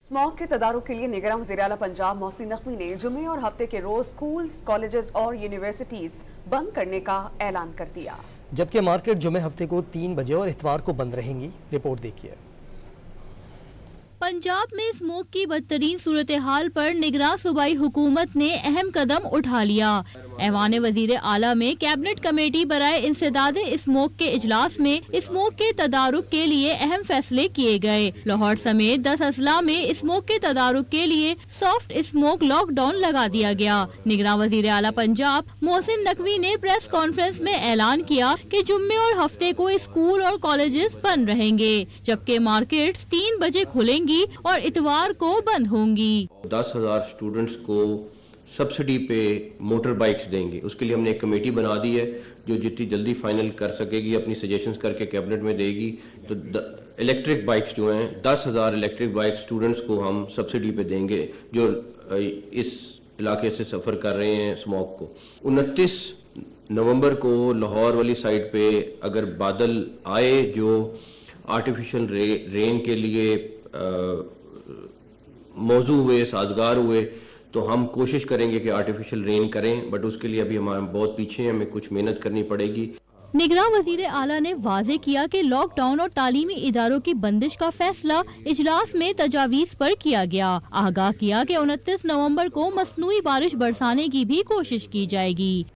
Smog के तदारुक के लिए निगरान वज़ीर आला पंजाब मोहसिन नकवी ने जुमे और हफ्ते के रोज स्कूल्स, कॉलेजेस और यूनिवर्सिटीज बंद करने का ऐलान कर दिया, जबकि मार्केट जुमे हफ्ते को 3 बजे और इतवार को बंद रहेंगी। रिपोर्ट देखिए। पंजाब में स्मोक की बदतरीन सूरत हाल पर निगरान सूबाई हुकूमत ने अहम कदम उठा लिया। ऐवान वजीर आला में कैबिनेट कमेटी बराए इंसदाद स्मोक के इजलास में स्मोक के तदारुक के लिए अहम फैसले किए गए। लाहौर समेत 10 अजला में स्मोक के तदारुक के लिए सॉफ्ट स्मोक लॉकडाउन लगा दिया गया। निगरान वजीर आला पंजाब मोहसिन नकवी ने प्रेस कॉन्फ्रेंस में ऐलान किया कि जुम्मे और हफ्ते को स्कूल और कॉलेजेस बंद रहेंगे, जबकि मार्केट्स 3 बजे खुलेंगी और इतवार को बंद होंगी। 10,000 स्टूडेंट्स को सब्सिडी पे मोटर बाइक्स देंगे। उसके लिए हमने एक कमेटी बना दी है जो जितनी जल्दी फाइनल कर सकेगी, अपनी सजेशंस करके कैबिनेट में देगी। तो इलेक्ट्रिक बाइक्स जो हैं 10,000 इलेक्ट्रिक बाइक स्टूडेंट्स को हम सब्सिडी पे देंगे जो इस इलाके से सफ़र कर रहे हैं स्मोक को। 29 नवंबर को लाहौर वाली साइड पे अगर बादल आए जो आर्टिफिशियल रेन के लिए मौजू हुए, साजगार हुए, तो हम कोशिश करेंगे कि आर्टिफिशियल रेन करें, बट उसके लिए अभी हम बहुत पीछे हैं, हमें कुछ मेहनत करनी पड़ेगी। निगरान वजीर आला ने वाजे किया कि लॉकडाउन और तालीमी इदारों की बंदिश का फैसला इजलास में तजावीज पर किया गया। आगाह किया कि 29 नवंबर को मसनूई बारिश बरसाने की भी कोशिश की जाएगी।